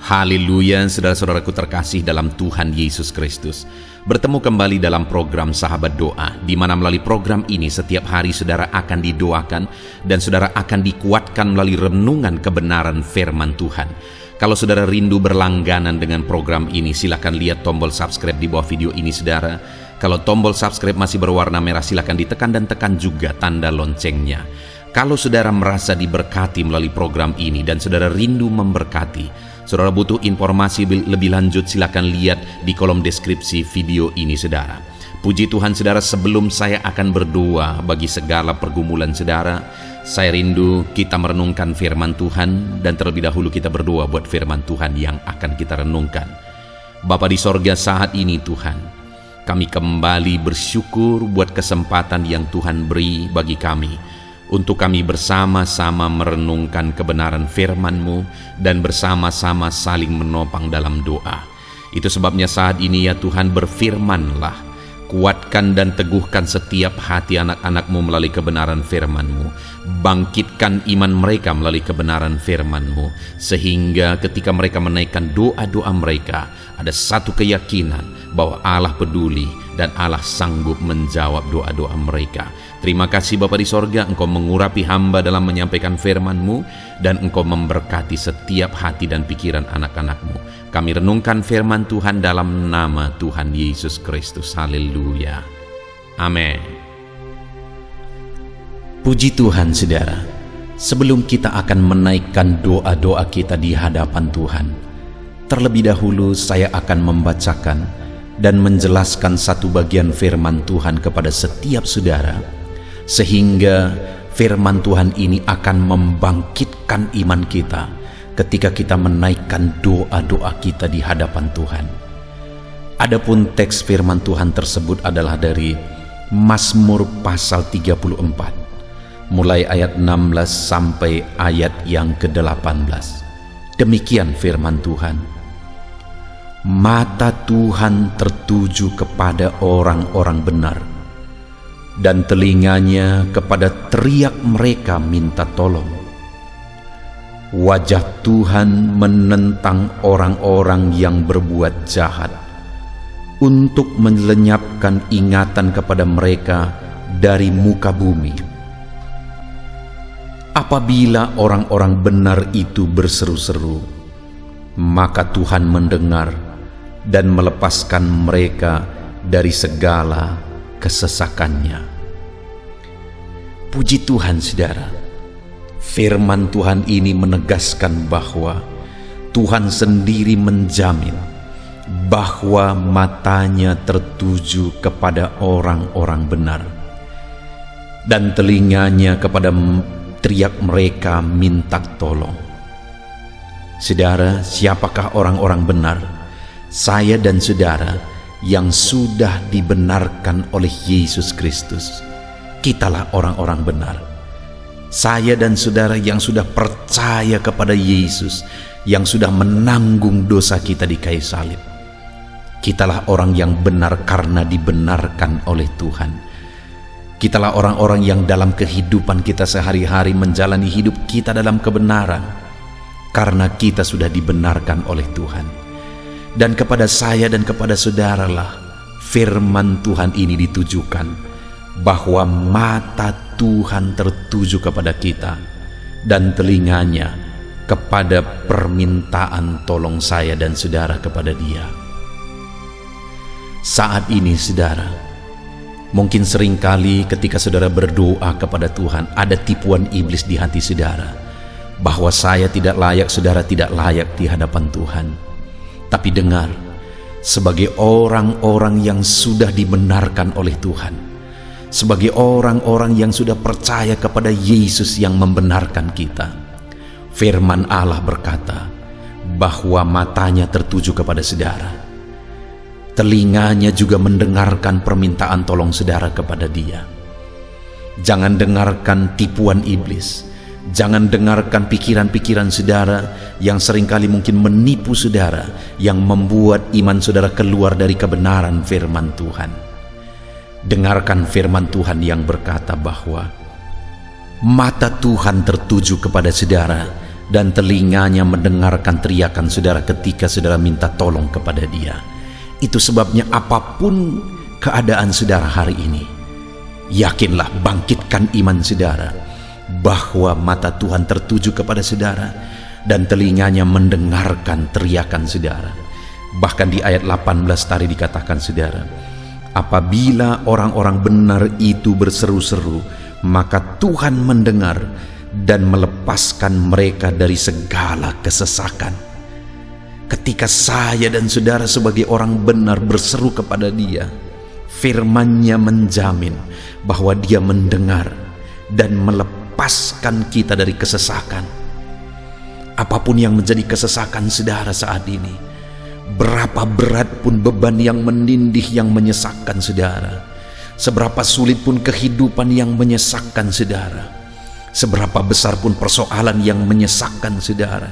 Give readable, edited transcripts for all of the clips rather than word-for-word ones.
Haleluya, saudara-saudaraku terkasih dalam Tuhan Yesus Kristus. Bertemu kembali dalam program Sahabat Doa, di mana melalui program ini setiap hari saudara akan didoakan dan saudara akan dikuatkan melalui renungan kebenaran firman Tuhan. Kalau saudara rindu berlangganan dengan program ini, silakan lihat tombol subscribe di bawah video ini saudara. Kalau tombol subscribe masih berwarna merah, silakan ditekan dan tekan juga tanda loncengnya. Kalau saudara merasa diberkati melalui program ini dan saudara rindu memberkati, saudara butuh informasi lebih lanjut, silakan lihat di kolom deskripsi video ini saudara. Puji Tuhan saudara, sebelum saya akan berdoa bagi segala pergumulan saudara, saya rindu kita merenungkan firman Tuhan, dan terlebih dahulu kita berdoa buat firman Tuhan yang akan kita renungkan. Bapa di sorga, saat ini Tuhan, kami kembali bersyukur buat kesempatan yang Tuhan beri bagi kami untuk kami bersama-sama merenungkan kebenaran firman-Mu dan bersama-sama saling menopang dalam doa. Itu sebabnya saat ini ya Tuhan, berfirman-Lah, kuatkan dan teguhkan setiap hati anak-anak-Mu melalui kebenaran firman-Mu. Bangkitkan iman mereka melalui kebenaran firman-Mu, sehingga ketika mereka menaikkan doa-doa mereka, ada satu keyakinan bahwa Allah peduli dan Allah sanggup menjawab doa-doa mereka. Terima kasih Bapa di sorga, Engkau mengurapi hamba dalam menyampaikan firman-Mu, dan Engkau memberkati setiap hati dan pikiran anak-anak-Mu. Kami renungkan firman Tuhan dalam nama Tuhan Yesus Kristus. Haleluya. Amin. Puji Tuhan saudara, sebelum kita akan menaikkan doa-doa kita di hadapan Tuhan, terlebih dahulu saya akan membacakan dan menjelaskan satu bagian firman Tuhan kepada setiap saudara, sehingga firman Tuhan ini akan membangkitkan iman kita ketika kita menaikkan doa-doa kita di hadapan Tuhan. Adapun teks firman Tuhan tersebut adalah dari Mazmur pasal 34, mulai ayat 16 sampai ayat yang ke-18. Demikian firman Tuhan. Mata Tuhan tertuju kepada orang-orang benar, dan telinganya kepada teriak mereka minta tolong. Wajah Tuhan menentang orang-orang yang berbuat jahat, untuk melenyapkan ingatan kepada mereka dari muka bumi. Apabila orang-orang benar itu berseru-seru, maka Tuhan mendengar dan melepaskan mereka dari segala kesesakannya. Puji Tuhan saudara, firman Tuhan ini menegaskan bahwa Tuhan sendiri menjamin bahwa matanya tertuju kepada orang-orang benar, dan telinganya kepada teriak mereka minta tolong. Saudara, siapakah orang-orang benar? Saya dan saudara yang sudah dibenarkan oleh Yesus Kristus, kitalah orang-orang benar. Saya dan saudara yang sudah percaya kepada Yesus, yang sudah menanggung dosa kita di kayu salib, kitalah orang yang benar karena dibenarkan oleh Tuhan. Kitalah orang-orang yang dalam kehidupan kita sehari-hari menjalani hidup kita dalam kebenaran, karena kita sudah dibenarkan oleh Tuhan. Dan kepada saya dan kepada saudaralah firman Tuhan ini ditujukan, bahwa mata Tuhan tertuju kepada kita, dan telinganya kepada permintaan tolong saya dan saudara kepada Dia. Saat ini saudara, mungkin seringkali ketika saudara berdoa kepada Tuhan, ada tipuan iblis di hati saudara, bahwa saya tidak layak, saudara tidak layak di hadapan Tuhan. Tapi dengar, sebagai orang-orang yang sudah dibenarkan oleh Tuhan, sebagai orang-orang yang sudah percaya kepada Yesus yang membenarkan kita, firman Allah berkata bahwa matanya tertuju kepada saudara, telinganya juga mendengarkan permintaan tolong saudara kepada Dia. Jangan dengarkan tipuan iblis, jangan dengarkan pikiran-pikiran saudara yang seringkali mungkin menipu saudara, yang membuat iman saudara keluar dari kebenaran firman Tuhan. Dengarkan firman Tuhan yang berkata bahwa mata Tuhan tertuju kepada saudara, dan telinganya mendengarkan teriakan saudara ketika saudara minta tolong kepada Dia. Itu sebabnya apapun keadaan saudara hari ini, yakinlah, bangkitkan iman saudara bahwa mata Tuhan tertuju kepada saudara dan telinganya mendengarkan teriakan saudara. Bahkan di ayat 18 tadi dikatakan saudara, apabila orang-orang benar itu berseru-seru, maka Tuhan mendengar dan melepaskan mereka dari segala kesesakan. Ketika saya dan saudara sebagai orang benar berseru kepada Dia, firman-Nya menjamin bahwa Dia mendengar dan melepaskan kita dari kesesakan. Apapun yang menjadi kesesakan saudara saat ini, berapa berat pun beban yang menindih yang menyesakkan saudara, seberapa sulit pun kehidupan yang menyesakkan saudara, seberapa besar pun persoalan yang menyesakkan saudara,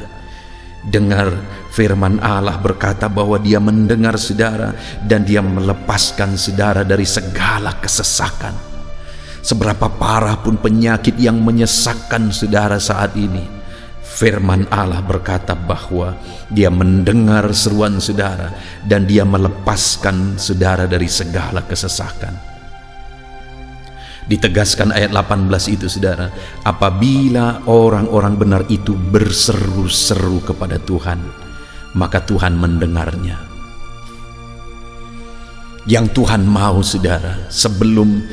dengar firman Allah berkata bahwa Dia mendengar saudara dan Dia melepaskan saudara dari segala kesesakan. Seberapa parah pun penyakit yang menyesakkan saudara saat ini, firman Allah berkata bahwa Dia mendengar seruan saudara dan Dia melepaskan saudara dari segala kesesakan. Ditegaskan ayat 18 itu saudara, apabila orang-orang benar itu berseru-seru kepada Tuhan, maka Tuhan mendengarnya. Yang Tuhan mau saudara, sebelum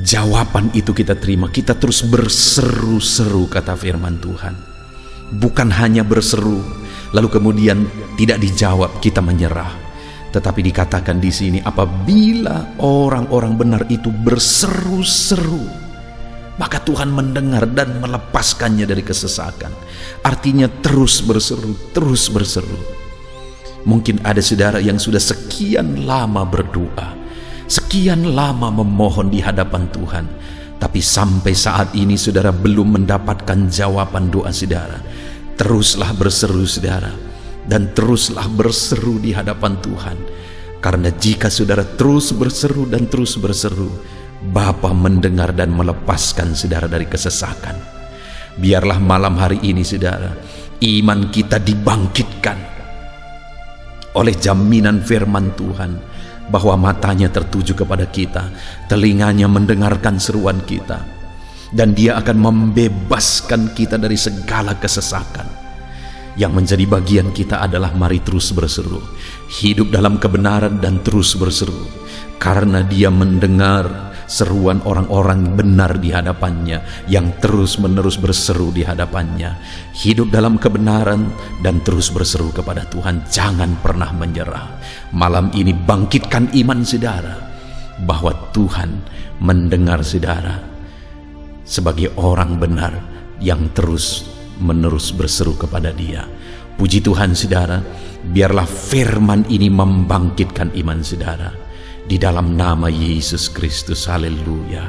jawaban itu kita terima, kita terus berseru-seru, kata firman Tuhan. Bukan hanya berseru lalu kemudian tidak dijawab kita menyerah, tetapi dikatakan di sini apabila orang-orang benar itu berseru-seru, maka Tuhan mendengar dan melepaskannya dari kesesakan. Artinya terus berseru, terus berseru. Mungkin ada saudara yang sudah sekian lama berdoa, sekian lama memohon di hadapan Tuhan, tapi sampai saat ini saudara belum mendapatkan jawaban doa saudara. Teruslah berseru saudara, dan teruslah berseru di hadapan Tuhan. Karena jika saudara terus berseru dan terus berseru, Bapa mendengar dan melepaskan saudara dari kesesakan. Biarlah malam hari ini saudara, iman kita dibangkitkan oleh jaminan firman Tuhan, bahwa matanya tertuju kepada kita, telinganya mendengarkan seruan kita, dan Dia akan membebaskan kita dari segala kesesakan. Yang menjadi bagian kita adalah mari terus berseru, hidup dalam kebenaran dan terus berseru, karena Dia mendengar seruan orang-orang benar di hadapannya yang terus menerus berseru di hadapannya. Hidup dalam kebenaran dan terus berseru kepada Tuhan, jangan pernah menyerah. Malam ini bangkitkan iman saudara bahwa Tuhan mendengar saudara sebagai orang benar yang terus menerus berseru kepada Dia. Puji Tuhan saudara, biarlah firman ini membangkitkan iman saudara di dalam nama Yesus Kristus. Haleluya.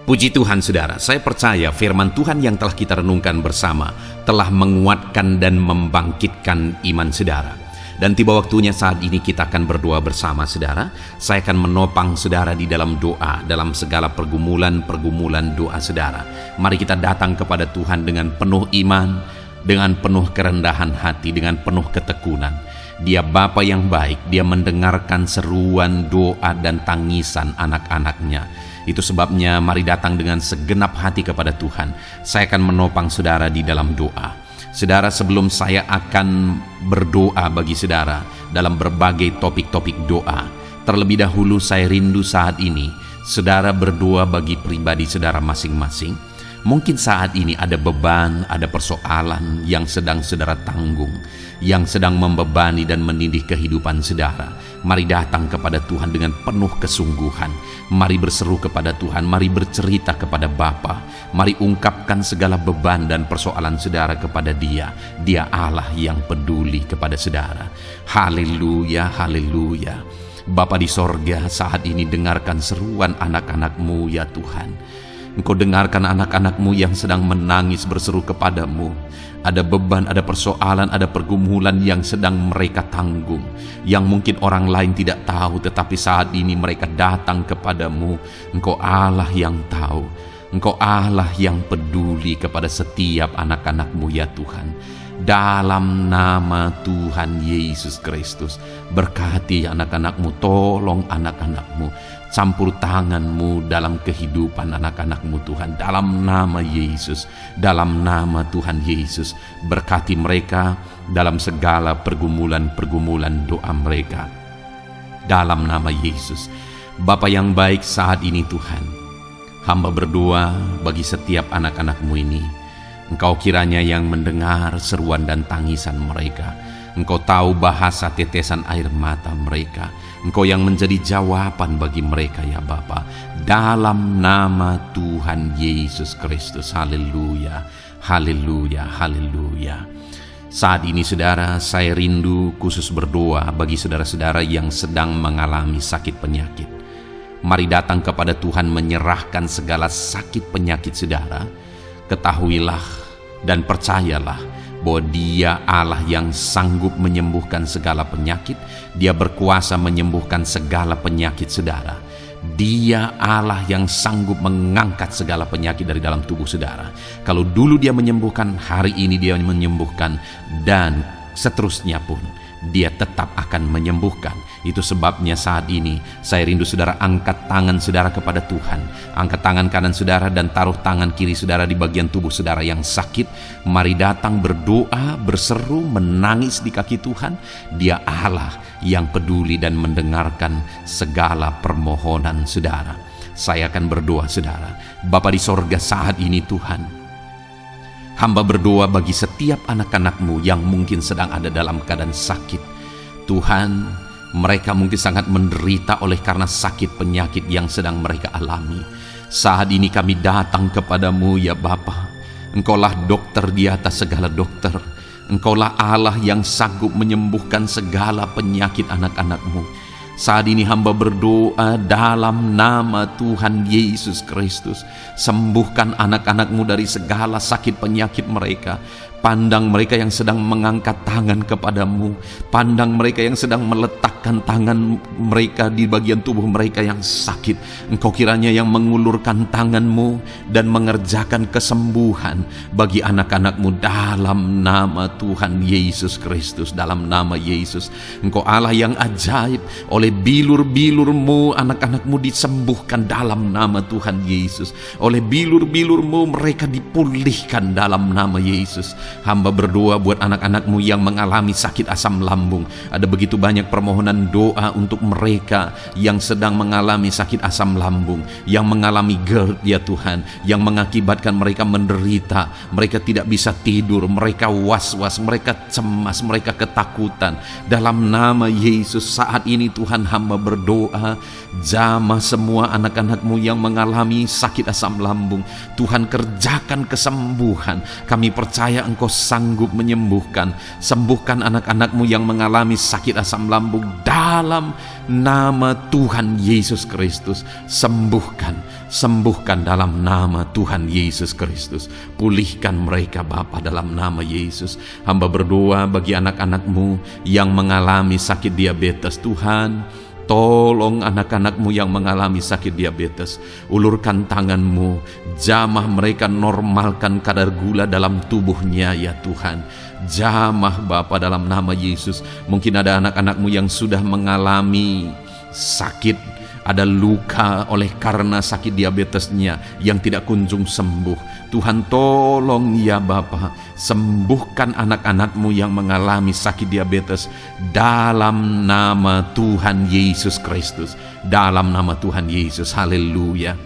Puji Tuhan saudara, saya percaya firman Tuhan yang telah kita renungkan bersama telah menguatkan dan membangkitkan iman saudara. Dan tiba waktunya saat ini kita akan berdoa bersama saudara. Saya akan menopang saudara di dalam doa, dalam segala pergumulan doa saudara. Mari kita datang kepada Tuhan dengan penuh iman, dengan penuh kerendahan hati, dengan penuh ketekunan. Dia Bapa yang baik, Dia mendengarkan seruan doa dan tangisan anak-anaknya. Itu sebabnya mari datang dengan segenap hati kepada Tuhan. Saya akan menopang saudara di dalam doa. Saudara, sebelum saya akan berdoa bagi saudara dalam berbagai topik-topik doa, terlebih dahulu saya rindu saat ini saudara berdoa bagi pribadi saudara masing-masing. Mungkin saat ini ada beban, ada persoalan yang sedang saudara tanggung, yang sedang membebani dan menindih kehidupan saudara. Mari datang kepada Tuhan dengan penuh kesungguhan. Mari berseru kepada Tuhan, mari bercerita kepada Bapa. Mari ungkapkan segala beban dan persoalan saudara kepada Dia. Dia Allah yang peduli kepada saudara. Haleluya, haleluya. Bapa di sorga, saat ini dengarkan seruan anak-anak-Mu ya Tuhan. Engkau dengarkan anak-anak-Mu yang sedang menangis berseru kepadamu. Ada beban, ada persoalan, ada pergumulan yang sedang mereka tanggung, yang mungkin orang lain tidak tahu, tetapi saat ini mereka datang kepadamu. Engkau Allah yang tahu, Engkau Allah yang peduli kepada setiap anak-anak-Mu ya Tuhan. Dalam nama Tuhan Yesus Kristus, berkati anak-anak-Mu, tolong anak-anak-Mu, campur tangan-Mu dalam kehidupan anak-anak-Mu Tuhan. Dalam nama Yesus, dalam nama Tuhan Yesus, berkati mereka dalam segala pergumulan-pergumulan doa mereka. Dalam nama Yesus, Bapa yang baik, saat ini Tuhan, hamba berdoa bagi setiap anak-anak-Mu ini. Engkau kiranya yang mendengar seruan dan tangisan mereka. Engkau tahu bahasa tetesan air mata mereka. Engkau yang menjadi jawaban bagi mereka ya Bapa. Dalam nama Tuhan Yesus Kristus. Haleluya, haleluya, haleluya. Saat ini saudara, saya rindu khusus berdoa bagi saudara-saudara yang sedang mengalami sakit penyakit. Mari datang kepada Tuhan menyerahkan segala sakit penyakit saudara. Ketahuilah dan percayalah bahwa Dia Allah yang sanggup menyembuhkan segala penyakit. Dia berkuasa menyembuhkan segala penyakit saudara. Dia Allah yang sanggup mengangkat segala penyakit dari dalam tubuh saudara. Kalau dulu Dia menyembuhkan, hari ini Dia menyembuhkan, dan seterusnya pun Dia tetap akan menyembuhkan. Itu sebabnya saat ini saya rindu saudara angkat tangan saudara kepada Tuhan. Angkat tangan kanan saudara dan taruh tangan kiri saudara di bagian tubuh saudara yang sakit. Mari datang berdoa, berseru, menangis di kaki Tuhan. Dia Allah yang peduli dan mendengarkan segala permohonan saudara. Saya akan berdoa saudara. Bapa di sorga, saat ini Tuhan, hamba berdoa bagi setiap anak-anak-Mu yang mungkin sedang ada dalam keadaan sakit. Tuhan, mereka mungkin sangat menderita oleh karena sakit penyakit yang sedang mereka alami. Saat ini kami datang kepadamu ya Bapa. Engkaulah dokter di atas segala dokter. Engkaulah Allah yang sanggup menyembuhkan segala penyakit anak-anak-Mu. Saat ini hamba berdoa dalam nama Tuhan Yesus Kristus. Sembuhkan anak-anak-Mu dari segala sakit penyakit mereka. Pandang mereka yang sedang mengangkat tangan kepadamu. Pandang mereka yang sedang meletakkan tangan mereka di bagian tubuh mereka yang sakit. Engkau kiranya yang mengulurkan tangan-Mu dan mengerjakan kesembuhan bagi anak-anak-Mu dalam nama Tuhan Yesus Kristus. Dalam nama Yesus, Engkau Allah yang ajaib. Oleh bilur-bilur-Mu anak-anak-Mu disembuhkan dalam nama Tuhan Yesus. Oleh bilur-bilur-Mu mereka dipulihkan dalam nama Yesus. Hamba berdoa buat anak-anak-Mu yang mengalami sakit asam lambung. Ada begitu banyak permohonan doa untuk mereka yang sedang mengalami sakit asam lambung, yang mengalami GERD ya Tuhan, yang mengakibatkan mereka menderita, mereka tidak bisa tidur, mereka was-was, mereka cemas, mereka ketakutan. Dalam nama Yesus saat ini Tuhan, hamba berdoa, jamah semua anak-anak-Mu yang mengalami sakit asam lambung. Tuhan, kerjakan kesembuhan. Kami percaya Engkau sanggup menyembuhkan. Sembuhkan anak-anak-Mu yang mengalami sakit asam lambung dalam nama Tuhan Yesus Kristus. Sembuhkan, sembuhkan dalam nama Tuhan Yesus Kristus. Pulihkan mereka Bapa dalam nama Yesus. Hamba berdoa bagi anak-anak-Mu yang mengalami sakit diabetes. Tuhan, tolong anak-anak-Mu yang mengalami sakit diabetes. Ulurkan tangan-Mu, jamah mereka, normalkan kadar gula dalam tubuhnya ya Tuhan. Jamah Bapa dalam nama Yesus. Mungkin ada anak-anak-Mu yang sudah mengalami sakit, ada luka oleh karena sakit diabetesnya yang tidak kunjung sembuh. Tuhan, tolong ya Bapa, sembuhkan anak-anak-Mu yang mengalami sakit diabetes dalam nama Tuhan Yesus Kristus. Dalam nama Tuhan Yesus, haleluya.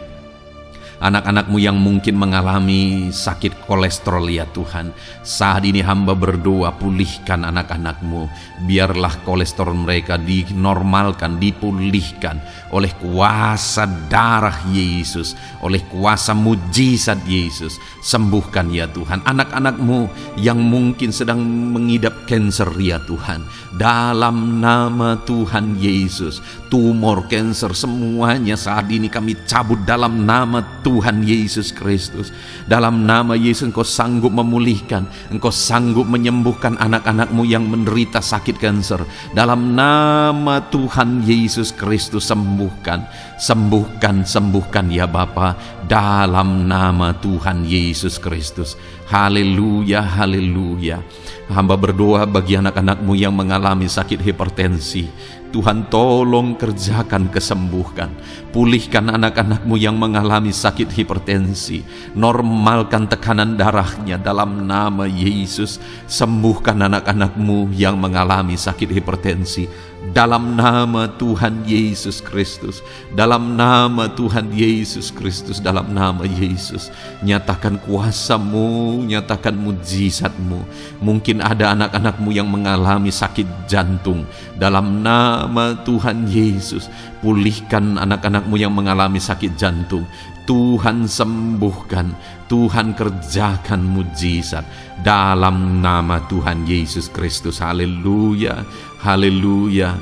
Anak-anak-Mu yang mungkin mengalami sakit kolesterol ya Tuhan, saat ini hamba berdoa, pulihkan anak-anak-Mu. Biarlah kolesterol mereka dinormalkan, dipulihkan oleh kuasa darah Yesus, oleh kuasa mujizat Yesus. Sembuhkan ya Tuhan anak-anak-Mu yang mungkin sedang mengidap kanker ya Tuhan. Dalam nama Tuhan Yesus, tumor, kanker, semuanya saat ini kami cabut dalam nama Tuhan Tuhan Yesus Kristus. Dalam nama Yesus Engkau sanggup memulihkan, Engkau sanggup menyembuhkan anak-anak-Mu yang menderita sakit kanker. Dalam nama Tuhan Yesus Kristus, sembuhkan, sembuhkan, sembuhkan ya Bapa, dalam nama Tuhan Yesus Kristus. Haleluya, haleluya. Hamba berdoa bagi anak-anak-Mu yang mengalami sakit hipertensi. Tuhan tolong kerjakan kesembuhan. Pulihkan anak-anak-Mu yang mengalami sakit hipertensi. Normalkan tekanan darahnya dalam nama Yesus. Sembuhkan anak-anak-Mu yang mengalami sakit hipertensi. Dalam nama Tuhan Yesus Kristus, dalam nama Tuhan Yesus Kristus, dalam nama Yesus, nyatakan kuasa-Mu, nyatakan mujizat-Mu. Mungkin ada anak-anak-Mu yang mengalami sakit jantung. Dalam nama Tuhan Yesus, pulihkan anak-anak-Mu yang mengalami sakit jantung. Tuhan sembuhkan, Tuhan kerjakan mujizat dalam nama Tuhan Yesus Kristus. Haleluya, haleluya,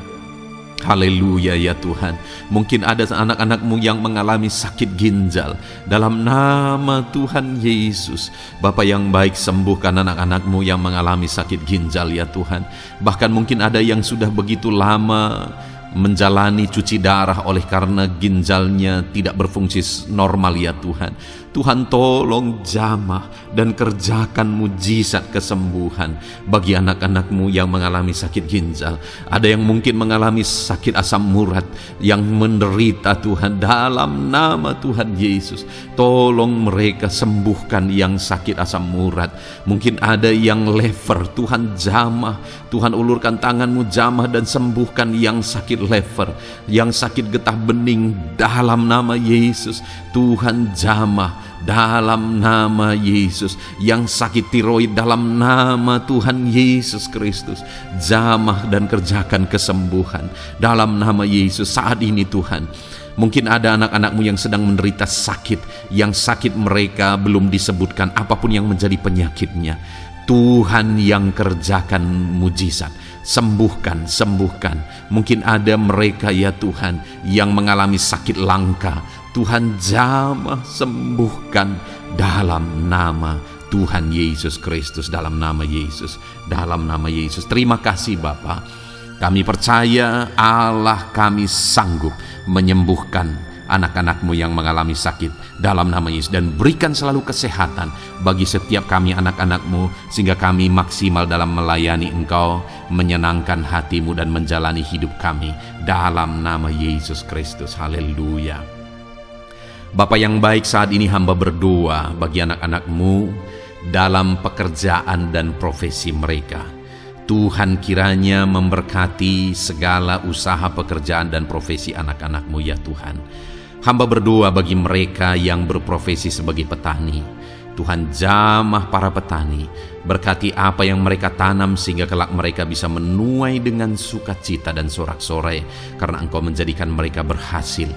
haleluya ya Tuhan. Mungkin ada anak-anak-Mu yang mengalami sakit ginjal. Dalam nama Tuhan Yesus, Bapa yang baik, sembuhkan anak-anak-Mu yang mengalami sakit ginjal ya Tuhan. Bahkan mungkin ada yang sudah begitu lama menjalani cuci darah oleh karena ginjalnya tidak berfungsi normal ya Tuhan. Tuhan tolong jamah dan kerjakan mujizat kesembuhan bagi anak-anak-Mu yang mengalami sakit ginjal. Ada yang mungkin mengalami sakit asam urat, yang menderita Tuhan, dalam nama Tuhan Yesus, tolong mereka sembuhkan yang sakit asam urat. Mungkin ada yang lever, Tuhan jamah, Tuhan ulurkan tangan-Mu jamah dan sembuhkan yang sakit lever, yang sakit getah bening dalam nama Yesus. Tuhan jamah dalam nama Yesus. Yang sakit tiroid dalam nama Tuhan Yesus Kristus, jamah dan kerjakan kesembuhan dalam nama Yesus. Saat ini Tuhan, mungkin ada anak-anak-Mu yang sedang menderita sakit, yang sakit mereka belum disebutkan apapun yang menjadi penyakitnya. Tuhan yang kerjakan mujizat, sembuhkan, sembuhkan. Mungkin ada mereka ya Tuhan yang mengalami sakit langka. Tuhan jamah, sembuhkan dalam nama Tuhan Yesus Kristus, dalam nama Yesus, dalam nama Yesus. Terima kasih Bapa. Kami percaya Allah kami sanggup menyembuhkan anak-anak-Mu yang mengalami sakit dalam nama Yesus, dan berikan selalu kesehatan bagi setiap kami anak-anak-Mu, sehingga kami maksimal dalam melayani Engkau, menyenangkan hati-Mu dan menjalani hidup kami dalam nama Yesus Kristus. Haleluya. Bapa yang baik, saat ini hamba berdoa bagi anak-anak-Mu dalam pekerjaan dan profesi mereka. Tuhan kiranya memberkati segala usaha pekerjaan dan profesi anak-anak-Mu ya Tuhan. Hamba berdoa bagi mereka yang berprofesi sebagai petani. Tuhan jamah para petani, berkati apa yang mereka tanam sehingga kelak mereka bisa menuai dengan sukacita dan sorak-sorai karena Engkau menjadikan mereka berhasil.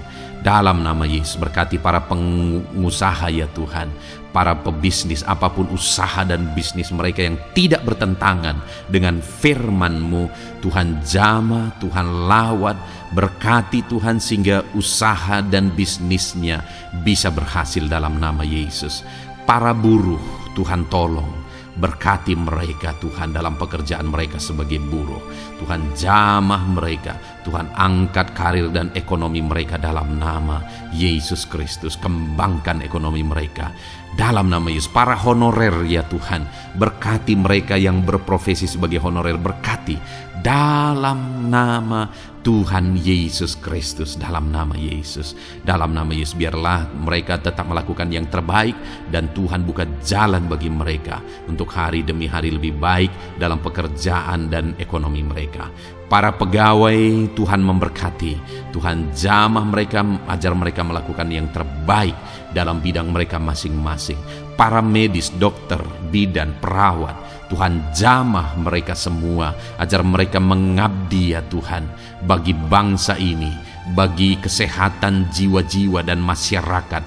Dalam nama Yesus, berkati para pengusaha ya Tuhan, para pebisnis, apapun usaha dan bisnis mereka yang tidak bertentangan dengan firman-Mu. Tuhan jamah, Tuhan lawat, berkati Tuhan sehingga usaha dan bisnisnya bisa berhasil dalam nama Yesus. Para buruh, Tuhan tolong, berkati mereka Tuhan dalam pekerjaan mereka sebagai buruh. Tuhan jamah mereka, Tuhan angkat karir dan ekonomi mereka dalam nama Yesus Kristus. Kembangkan ekonomi mereka dalam nama Yesus. Para honorer ya Tuhan, berkati mereka yang berprofesi sebagai honorer, berkati dalam nama Tuhan Yesus Kristus, dalam nama Yesus, dalam nama Yesus. Biarlah mereka tetap melakukan yang terbaik dan Tuhan buka jalan bagi mereka untuk hari demi hari lebih baik dalam pekerjaan dan ekonomi mereka. Para pegawai Tuhan memberkati, Tuhan jamah mereka, ajar mereka melakukan yang terbaik dalam bidang mereka masing-masing. Para medis, dokter, bidan, perawat, Tuhan jamah mereka semua, ajar mereka mengabdi ya Tuhan bagi bangsa ini, bagi kesehatan jiwa-jiwa dan masyarakat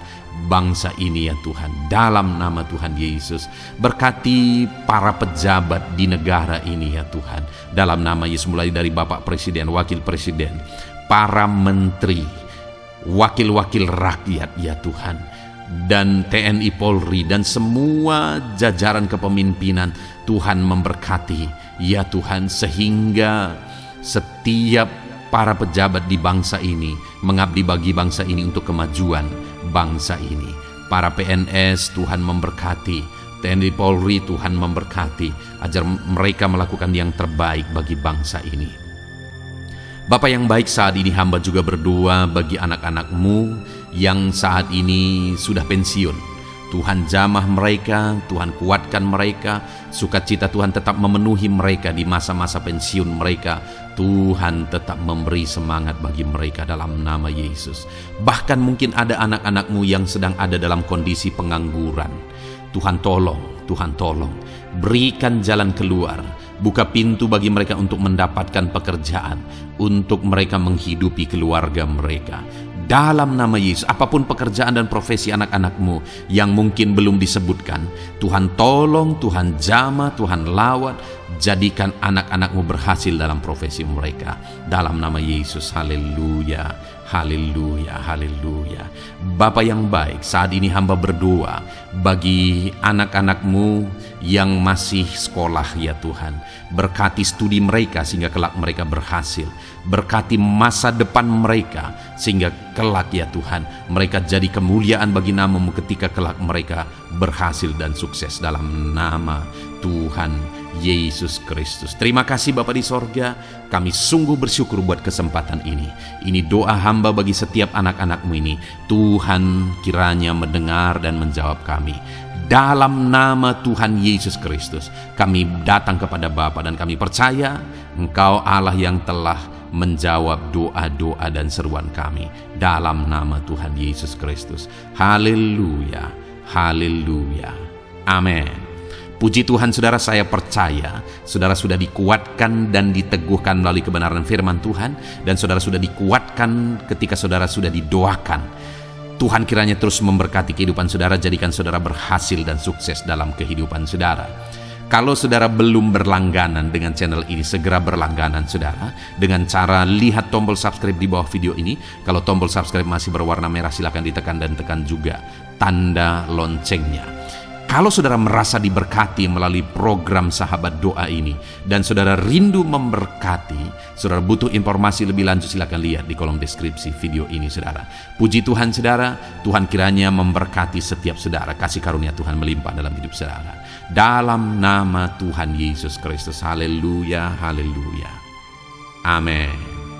bangsa ini ya Tuhan, dalam nama Tuhan Yesus. Berkati para pejabat di negara ini ya Tuhan, dalam nama Yesus, mulai dari Bapak Presiden, Wakil Presiden, para menteri, wakil-wakil rakyat ya Tuhan, dan TNI Polri dan semua jajaran kepemimpinan. Tuhan memberkati, ya Tuhan, sehingga setiap para pejabat di bangsa ini mengabdi bagi bangsa ini untuk kemajuan bangsa ini. Para PNS Tuhan memberkati, TNI Polri Tuhan memberkati, agar mereka melakukan yang terbaik bagi bangsa ini. Bapa yang baik, saat ini hamba juga berdoa bagi anak-anak-Mu yang saat ini sudah pensiun. Tuhan jamah mereka, Tuhan kuatkan mereka, sukacita Tuhan tetap memenuhi mereka di masa-masa pensiun mereka. Tuhan tetap memberi semangat bagi mereka dalam nama Yesus. Bahkan mungkin ada anak-anak-Mu yang sedang ada dalam kondisi pengangguran. Tuhan tolong, berikan jalan keluar, buka pintu bagi mereka untuk mendapatkan pekerjaan, untuk mereka menghidupi keluarga mereka. Dalam nama Yesus, apapun pekerjaan dan profesi anak-anak-Mu yang mungkin belum disebutkan, Tuhan tolong, Tuhan jamah, Tuhan lawat, jadikan anak-anak-Mu berhasil dalam profesi mereka. Dalam nama Yesus, haleluya, haleluya, haleluya. Bapa yang baik, saat ini hamba berdoa bagi anak-anak-Mu yang masih sekolah, ya Tuhan. Berkati studi mereka sehingga kelak mereka berhasil. Berkati masa depan mereka sehingga kelak, ya Tuhan, mereka jadi kemuliaan bagi nama-Mu ketika kelak mereka berhasil dan sukses dalam nama Tuhan Yesus Kristus. Terima kasih Bapa di sorga, kami sungguh bersyukur buat kesempatan ini. Ini doa hamba bagi setiap anak-anak-Mu ini. Tuhan kiranya mendengar dan menjawab kami. Dalam nama Tuhan Yesus Kristus, kami datang kepada Bapa dan kami percaya Engkau Allah yang telah menjawab doa-doa dan seruan kami. Dalam nama Tuhan Yesus Kristus. Haleluya, haleluya, amin. Puji Tuhan, saudara, saya percaya saudara sudah dikuatkan dan diteguhkan melalui kebenaran firman Tuhan, dan saudara sudah dikuatkan ketika saudara sudah didoakan. Tuhan kiranya terus memberkati kehidupan saudara, jadikan saudara berhasil dan sukses dalam kehidupan saudara. Kalau saudara belum berlangganan dengan channel ini, segera berlangganan saudara dengan cara lihat tombol subscribe di bawah video ini. Kalau tombol subscribe masih berwarna merah, silakan ditekan dan tekan juga tanda loncengnya. Kalau saudara merasa diberkati melalui program Sahabat Doa ini dan saudara rindu memberkati, saudara butuh informasi lebih lanjut, silakan lihat di kolom deskripsi video ini saudara. Puji Tuhan saudara, Tuhan kiranya memberkati setiap saudara, kasih karunia Tuhan melimpah dalam hidup saudara. Dalam nama Tuhan Yesus Kristus, haleluya, haleluya, amin.